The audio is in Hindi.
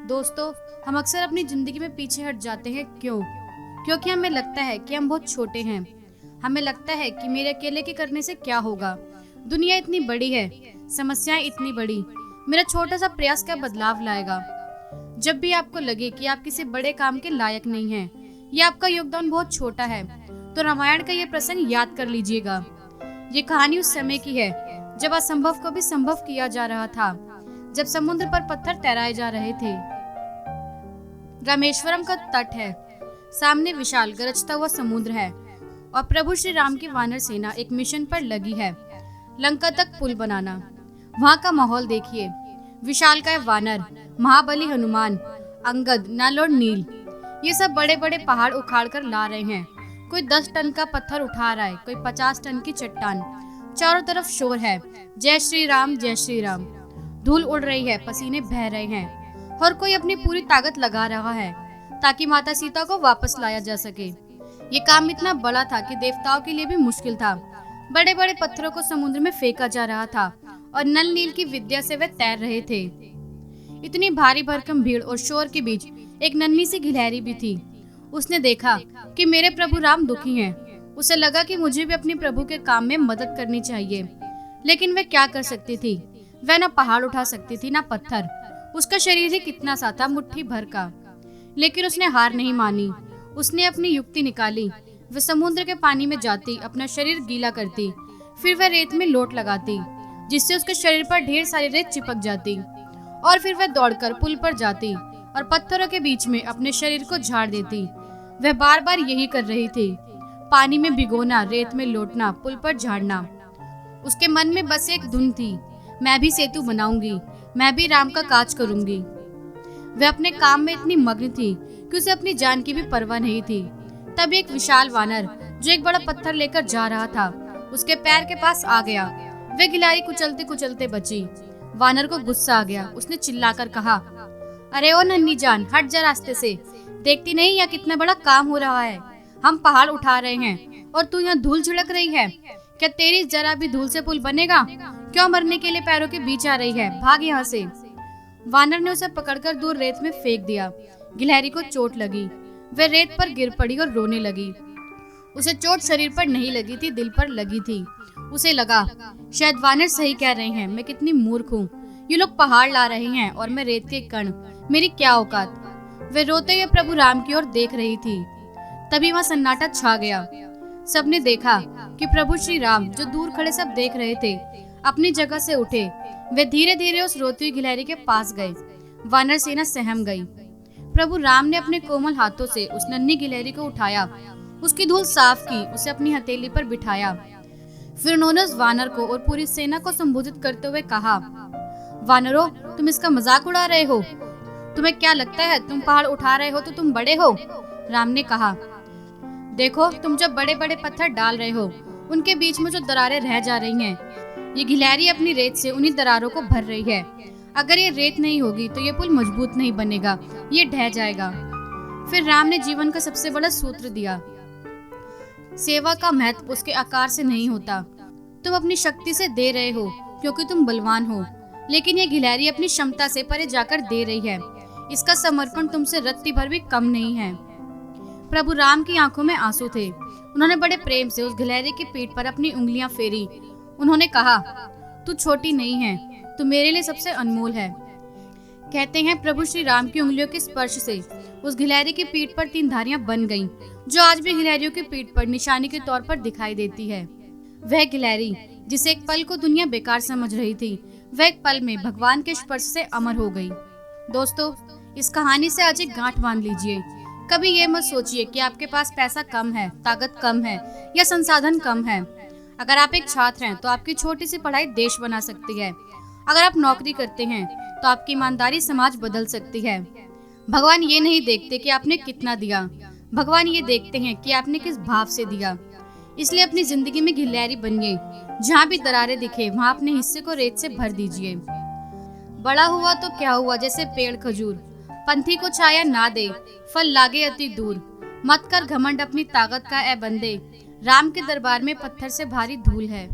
दोस्तों, हम अक्सर अपनी जिंदगी में पीछे हट जाते हैं। क्यों? क्योंकि हमें लगता है कि हम बहुत छोटे हैं। हमें लगता है कि मेरे अकेले के करने से क्या होगा। दुनिया इतनी बड़ी है, समस्याएं इतनी बड़ी, मेरा छोटा सा प्रयास क्या बदलाव लाएगा। जब भी आपको लगे कि आप किसी बड़े काम के लायक नहीं हैं या आपका योगदान बहुत छोटा है, तो रामायण का ये प्रसंग याद कर लीजिएगा। ये कहानी उस समय की है जब असंभव को भी संभव किया जा रहा था, जब समुद्र पर पत्थर तैराए जा रहे थे। रामेश्वरम का तट है, सामने विशाल गरजता हुआ समुद्र है और प्रभु श्री राम की वानर सेना एक मिशन पर लगी है, लंका तक पुल बनाना। वहाँ का माहौल देखिए, विशालकाय वानर, महाबली हनुमान, अंगद, नल और नील, ये सब बड़े बड़े पहाड़ उखाड़ कर ला रहे हैं। कोई 10 टन का पत्थर उठा रहा है, कोई 50 टन की चट्टान। चारों तरफ शोर है, जय श्री राम जय श्री राम। धूल उड़ रही है, पसीने बह रहे हैं और कोई अपनी पूरी ताकत लगा रहा है ताकि माता सीता को वापस लाया जा सके। ये काम इतना बड़ा था कि देवताओं के लिए भी मुश्किल था। बड़े बड़े पत्थरों को समुद्र में फेंका जा रहा था और नल नील की विद्या से वे तैर रहे थे। इतनी भारी भरकम भीड़ और शोर के बीच एक नन्ही सी गिलहरी भी थी। उसने देखा कि मेरे प्रभु राम दुखी हैं। उसे लगा कि मुझे भी अपने प्रभु के काम में मदद करनी चाहिए, लेकिन वह क्या कर सकती थी? वह न पहाड़ उठा सकती थी, न पत्थर। उसका शरीर ही कितना सा था, मुट्ठी भर का। लेकिन उसने हार नहीं मानी। उसने अपनी युक्ति निकाली। वह समुद्र के पानी में जाती, अपना शरीर गीला करती, फिर वह रेत में लोट लगाती, जिससे उसके शरीर पर ढेर सारी रेत चिपक जाती, और फिर वह दौड़कर पुल पर जाती और पत्थरों के बीच में अपने शरीर को झाड़ देती। वह बार बार यही कर रही थी, पानी में भिगोना, रेत में लोटना, पुल पर झाड़ना। उसके मन में बस एक धुन थी, मैं भी सेतु बनाऊंगी, मैं भी राम का काज करूंगी। वह अपने काम में इतनी मग्न थी कि उसे अपनी जान की भी परवाह नहीं थी। तब एक विशाल वानर जो एक बड़ा पत्थर लेकर जा रहा था, उसके पैर के पास आ गया। वह गिलहरी कुचलते कुचलते बची। वानर को गुस्सा आ गया। उसने चिल्लाकर कहा, अरे ओ नन्ही जान, हट जा रास्ते से। देखती नहीं यहाँ कितना बड़ा काम हो रहा है। हम पहाड़ उठा रहे हैं और तू यहाँ धूल छिड़क रही है। क्या तेरी जरा भी धूल से पुल बनेगा? क्यों मरने के लिए पैरों के बीच आ रही है? भाग यहाँ से। वानर ने उसे पकड़कर दूर रेत में फेंक दिया। गिलहरी को चोट लगी। वह रेत पर गिर पड़ी और रोने लगी। उसे चोट शरीर पर नहीं लगी थी, दिल पर लगी थी। उसे लगा, शायद वानर सही कह रहे हैं, मैं कितनी मूर्ख हूँ। ये लोग पहाड़ ला रहे हैं और मैं रेत के कण, मेरी क्या औकात। वह रोते हुए प्रभु राम की ओर देख रही थी। तभी वहाँ सन्नाटा छा गया। सबने देखा कि प्रभु श्री राम, जो दूर खड़े सब देख रहे थे, अपनी जगह से उठे। वे धीरे धीरे उस रोती हुई गिलहरी के पास गए। वानर सेना सहम गई। प्रभु राम ने अपने कोमल हाथों से उस नन्ही गिलहरी को उठाया, उसकी धूल साफ की, उसे अपनी हथेली पर बिठाया। फिर उन्होंने उस वानर को और पूरी सेना को संबोधित करते हुए कहा, वानरों, तुम इसका मजाक उड़ा रहे हो? तुम्हें क्या लगता है तुम पहाड़ उठा रहे हो तो तुम बड़े हो? राम ने कहा, देखो, तुम जब बड़े बड़े पत्थर डाल रहे हो, उनके बीच में जो दरारें रह जा रही हैं, ये गिलहरी अपनी रेत से उन्हीं दरारों को भर रही है। अगर ये रेत नहीं होगी तो ये पुल मजबूत नहीं बनेगा, ये ढह जाएगा। फिर राम ने जीवन का सबसे बड़ा सूत्र दिया, सेवा का महत्व उसके आकार से नहीं होता। तुम अपनी शक्ति से दे रहे हो क्योंकि तुम बलवान हो, लेकिन ये गिलहरी अपनी क्षमता से परे जाकर दे रही है। इसका समर्पण तुमसे रत्ती भर भी कम नहीं है। प्रभु राम की आंखों में आंसू थे। उन्होंने बड़े प्रेम से उस गिलहरी की पीठ पर अपनी उंगलियां फेरी। उन्होंने कहा, तू छोटी नहीं है, तू मेरे लिए सबसे अनमोल है। कहते हैं प्रभु श्री राम की उंगलियों के स्पर्श से उस गिलहरी की पीठ पर 3 धारियां बन गईं, जो आज भी गिलहरियों की पीठ पर निशानी के तौर पर दिखाई देती है। वह गिलहरी जिसे एक पल को दुनिया बेकार समझ रही थी, वह एक पल में भगवान के स्पर्श से अमर हो गई। दोस्तों, इस कहानी से आज एक गांठ बांध लीजिए। कभी ये मत सोचिए कि आपके पास पैसा कम है, ताकत कम है या संसाधन कम है। अगर आप एक छात्र हैं तो आपकी छोटी सी पढ़ाई देश बना सकती है। अगर आप नौकरी करते हैं तो आपकी ईमानदारी समाज बदल सकती है। भगवान ये नहीं देखते कि आपने कितना दिया, भगवान ये देखते हैं कि आपने किस भाव से दिया। इसलिए अपनी जिंदगी में गिलहरी बनिए। जहाँ भी दरारें दिखे वहाँ अपने हिस्से को रेत से भर दीजिए। बड़ा हुआ तो क्या हुआ, जैसे पेड़ खजूर, पंथी को छाया ना दे, फल लागे अति दूर। मत कर घमंड अपनी ताकत का, ए बंदे, राम के दरबार में पत्थर से भारी धूल है।